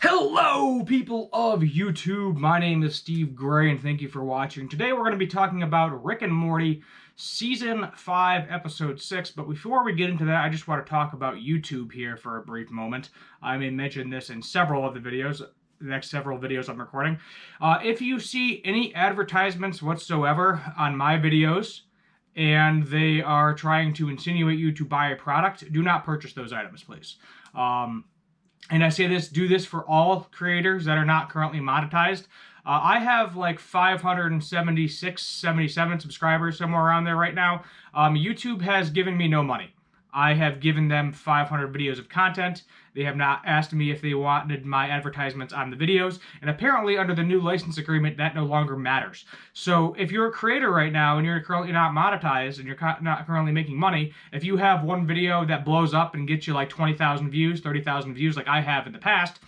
Hello, people of YouTube. My name is Steve Gray, and thank you for watching. Today, we're going to be talking about Rick and Morty, Season 5, Episode 6. But before we get into that, I just want to talk about YouTube here for a brief moment. I may mention this in several of the videos, the next several videos I'm recording. If you see any advertisements whatsoever on my videos, and they are trying to insinuate you to buy a product, do not purchase those items, please. And I say this, do this for all creators that are not currently monetized. I have like 576, 77 subscribers, somewhere around there right now. YouTube has given me no money. I have given them 500 videos of content. They have not asked me if they wanted my advertisements on the videos. And apparently under the new license agreement, that no longer matters. So if you're a creator right now and you're currently not monetized and you're not currently making money, if you have one video that blows up and gets you like 20,000 views, 30,000 views like I have in the past,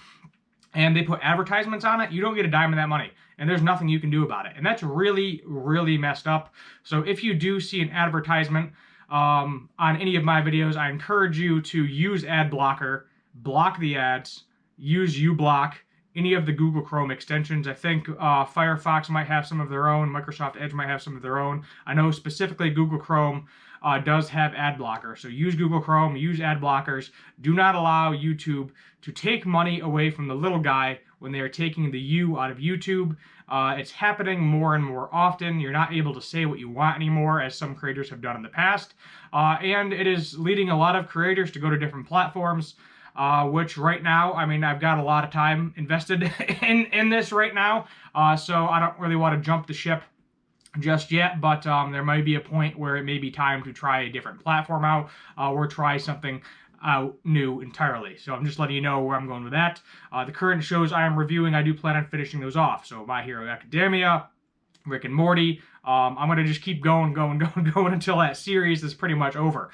and they put advertisements on it, you don't get a dime of that money. And there's nothing you can do about it. And that's really, really messed up. So if you do see an advertisement on any of my videos, I encourage you to use ad blocker, block the ads, use uBlock, any of the Google Chrome extensions. I think Firefox might have some of their own, Microsoft Edge might have some of their own. I know specifically Google Chrome does have ad blocker. So use Google Chrome, use ad blockers. Do not allow YouTube to take money away from the little guy when they are taking the U out of YouTube. It's happening more and more often. You're not able to say what you want anymore, as some creators have done in the past. And it is leading a lot of creators to go to different platforms, which right now, I mean, I've got a lot of time invested in this right now, so I don't really want to jump the ship just yet, but there might be a point where it may be time to try a different platform out, or try something new entirely. So I'm just letting you know where I'm going with that. The current shows I am reviewing, I do plan on finishing those off. So My Hero Academia, Rick and Morty. I'm going to just keep going until that series is pretty much over.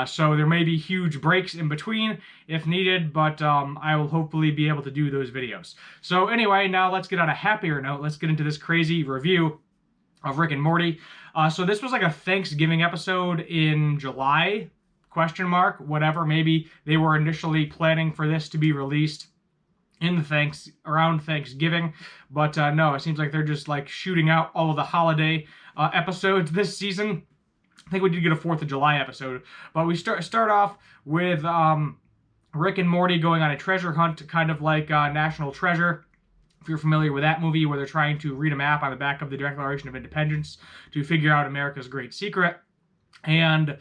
So there may be huge breaks in between if needed, but I will hopefully be able to do those videos. So anyway, now let's get on a happier note. Let's get into this crazy review of Rick and Morty. So this was like a Thanksgiving episode in July, question mark, whatever. Maybe they were initially planning for this to be released in the around Thanksgiving, but no, it seems like they're just like shooting out all of the holiday episodes this season. I think we did get a 4th of July episode, but we start off with Rick and Morty going on a treasure hunt, kind of like National Treasure. If you're familiar with that movie, where they're trying to read a map on the back of the Declaration of Independence to figure out America's great secret. And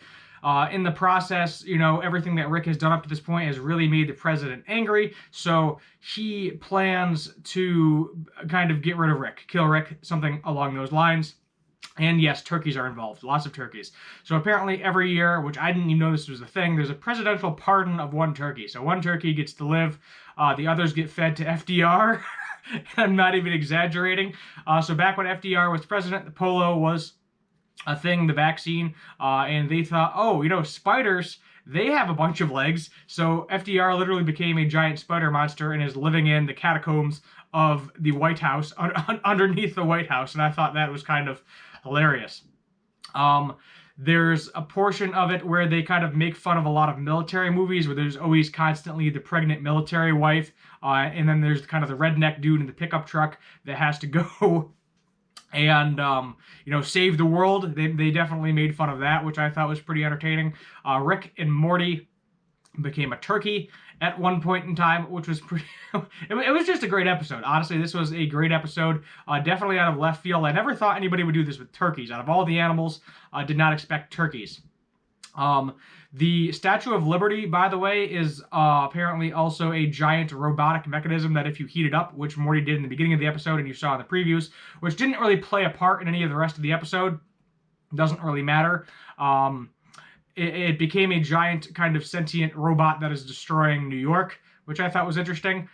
in the process, you know, everything that Rick has done up to this point has really made the president angry. So he plans to kind of get rid of Rick, kill Rick, something along those lines. And yes, turkeys are involved, lots of turkeys. So apparently every year, which I didn't even know this was a thing, there's a presidential pardon of one turkey. So one turkey gets to live, the others get fed to FDR. I'm not even exaggerating. So back when FDR was president, the polo was a thing, the vaccine, and they thought, oh, you know, spiders, they have a bunch of legs. So FDR literally became a giant spider monster and is living in the catacombs of the White House, underneath the White House, and I thought that was kind of hilarious. There's a portion of it where they kind of make fun of a lot of military movies, where there's always constantly the pregnant military wife, and then there's kind of the redneck dude in the pickup truck that has to go and, you know, save the world. They definitely made fun of that, which I thought was pretty entertaining. Rick and Morty became a turkey at one point in time, which was pretty... it was just a great episode. Honestly, this was a great episode. Definitely out of left field. I never thought anybody would do this with turkeys. Out of all the animals, I did not expect turkeys. The Statue of Liberty, by the way, is apparently also a giant robotic mechanism that if you heat it up, which Morty did in the beginning of the episode and you saw in the previews, which didn't really play a part in any of the rest of the episode, doesn't really matter. It became a giant kind of sentient robot that is destroying New York, which I thought was interesting.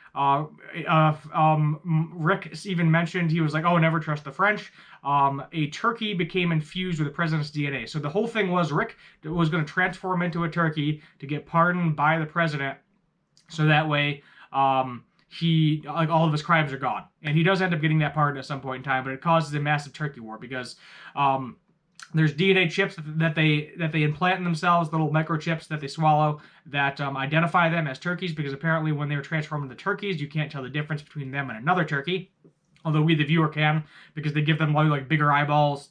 Rick even mentioned, he was like, oh, never trust the French. A turkey became infused with the president's DNA. So the whole thing was Rick was going to transform into a turkey to get pardoned by the president. So that way, like all of his crimes are gone. And he does end up getting that pardon at some point in time, but it causes a massive turkey war because There's DNA chips that they implant in themselves, little microchips that they swallow that identify them as turkeys, because apparently when they were transformed into turkeys, you can't tell the difference between them and another turkey. Although we, the viewer, can, because they give them like bigger eyeballs,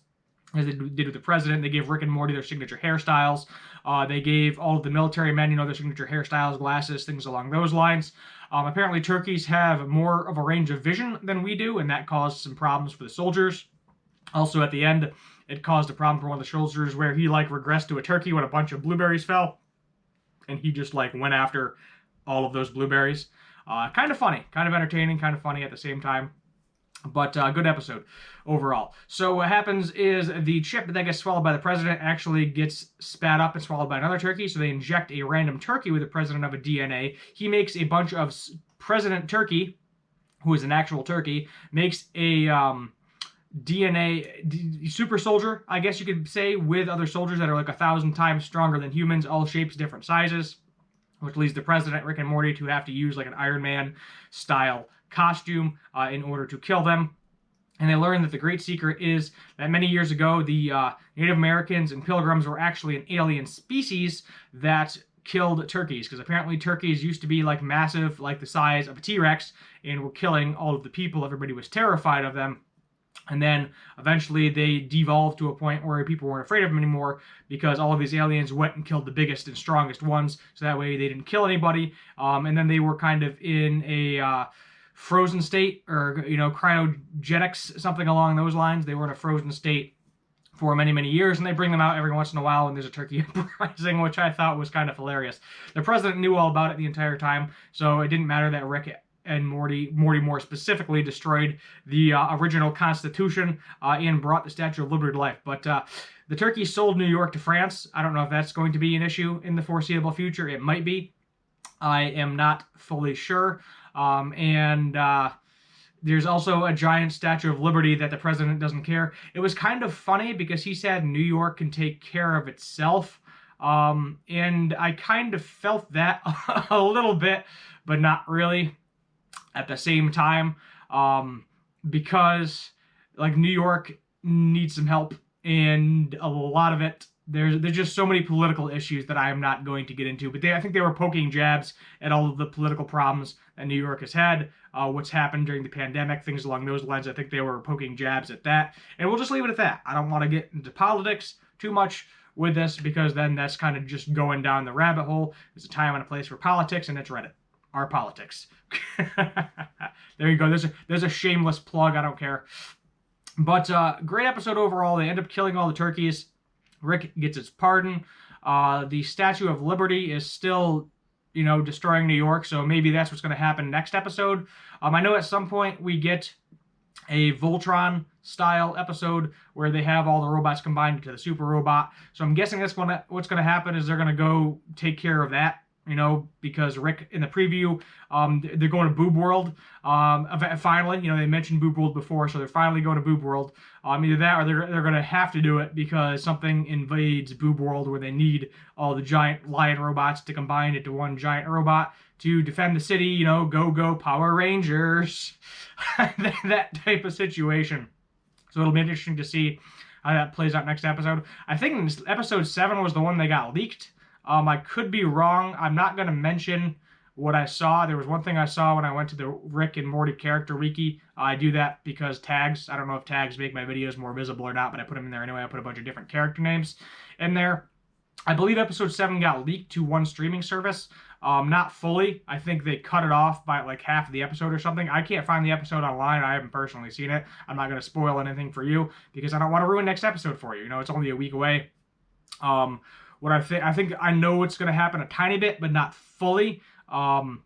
as they did with the president. They gave Rick and Morty their signature hairstyles. They gave all of the military men, their signature hairstyles, glasses, things along those lines. Apparently, turkeys have more of a range of vision than we do, and that caused some problems for the soldiers. Also, at the end, it caused a problem for one of the soldiers where he regressed to a turkey when a bunch of blueberries fell, and he just went after all of those blueberries. Kind of funny, kind of entertaining, kind of funny at the same time. But good episode overall. So what happens is the chip that gets swallowed by the president actually gets spat up and swallowed by another turkey. So they inject a random turkey with the president of a DNA. He makes a bunch of President Turkey, who is an actual turkey, makes a DNA super soldier, I guess you could say, with other soldiers that are 1,000 times stronger than humans, all shapes, different sizes, which leads the president, Rick and Morty, to have to use an Iron Man style costume in order to kill them. And they learn that the great secret is that many years ago, the Native Americans and Pilgrims were actually an alien species that killed turkeys, because apparently turkeys used to be massive, the size of a T-Rex, and were killing all of the people. Everybody was terrified of them. And then eventually they devolved to a point where people weren't afraid of them anymore, because all of these aliens went and killed the biggest and strongest ones. So that way they didn't kill anybody. And then they were kind of in a frozen state, or, cryogenics, something along those lines. They were in a frozen state for many, many years, and they bring them out every once in a while when there's a turkey uprising, which I thought was kind of hilarious. The president knew all about it the entire time, so it didn't matter that Rick and Morty more specifically, destroyed the original Constitution and brought the Statue of Liberty to life. But the turkey sold New York to France. I don't know if that's going to be an issue in the foreseeable future. It might be. I am not fully sure. There's also a giant Statue of Liberty that the president doesn't care. It was kind of funny because he said New York can take care of itself. And I kind of felt that a little bit, but not really at the same time, because New York needs some help, and a lot of it, there's just so many political issues that I am not going to get into. But I think they were poking jabs at all of the political problems that New York has had, what's happened during the pandemic, things along those lines. I think they were poking jabs at that, and we'll just leave it at that. I don't want to get into politics too much with this, because then that's kind of just going down the rabbit hole. There's a time and a place for politics, and it's Reddit. Our politics. There you go. There's a shameless plug. I don't care. But great episode overall. They end up killing all the turkeys. Rick gets his pardon. The Statue of Liberty is still, destroying New York. So maybe that's what's going to happen next episode. I know at some point we get a Voltron style episode where they have all the robots combined into the super robot. So I'm guessing what's going to happen is they're going to go take care of that. Because Rick, in the preview, they're going to Boob World. Finally, they mentioned Boob World before, so they're finally going to Boob World. Either that, or they're going to have to do it because something invades Boob World, where they need all the giant lion robots to combine into one giant robot to defend the city. Go Power Rangers, that type of situation. So it'll be interesting to see how that plays out next episode. I think episode 7 was the one that got leaked. I could be wrong. I'm not going to mention what I saw. There was one thing I saw when I went to the Rick and Morty character wiki. I do that because tags. I don't know if tags make my videos more visible or not, but I put them in there anyway. I put a bunch of different character names in there. I believe episode 7 got leaked to one streaming service. Not fully. I think they cut it off by half of the episode or something. I can't find the episode online. I haven't personally seen it. I'm not going to spoil anything for you because I don't want to ruin next episode for you. It's only a week away. What I think I know what's going to happen a tiny bit, but not fully. And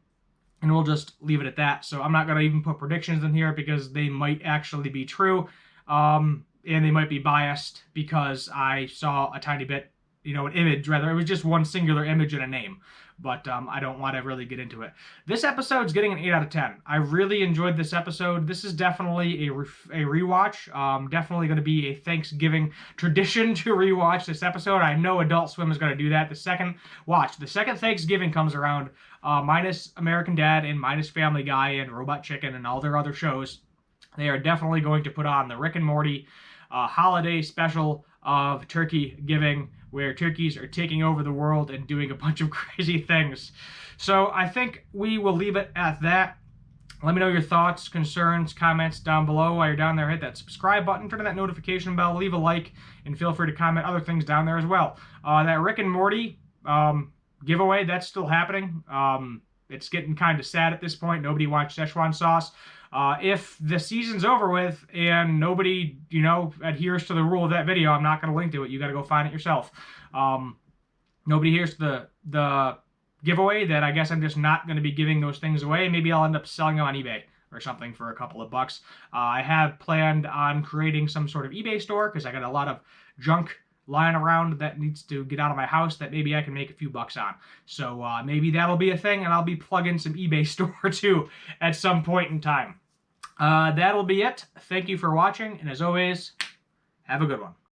we'll just leave it at that. So I'm not going to even put predictions in here because they might actually be true. And they might be biased because I saw a tiny bit, an image rather. It was just one singular image and a name. But I don't want to really get into it. This episode's getting an 8 out of 10. I really enjoyed this episode. This is definitely a rewatch. Definitely going to be a Thanksgiving tradition to rewatch this episode. I know Adult Swim is going to do that. The second Thanksgiving comes around, minus American Dad and minus Family Guy and Robot Chicken and all their other shows, they are definitely going to put on the Rick and Morty holiday special of turkey giving, where turkeys are taking over the world and doing a bunch of crazy things. So I think we will leave it at that. Let me know your thoughts, concerns, comments down below. While you're down there, hit that subscribe button, turn on that notification bell, leave a like, and feel free to comment other things down there as well. That Rick and Morty giveaway, that's still happening. It's getting kind of sad at this point. Nobody wants Szechuan sauce. If the season's over with and nobody, adheres to the rule of that video, I'm not going to link to it. You got to go find it yourself. Nobody adheres to the giveaway, that I guess I'm just not going to be giving those things away. Maybe I'll end up selling them on eBay or something for a couple of bucks. I have planned on creating some sort of eBay store because I got a lot of junk lying around that needs to get out of my house that maybe I can make a few bucks on. So maybe that'll be a thing, and I'll be plugging some eBay store too at some point in time. That'll be it. Thank you for watching, and as always, have a good one.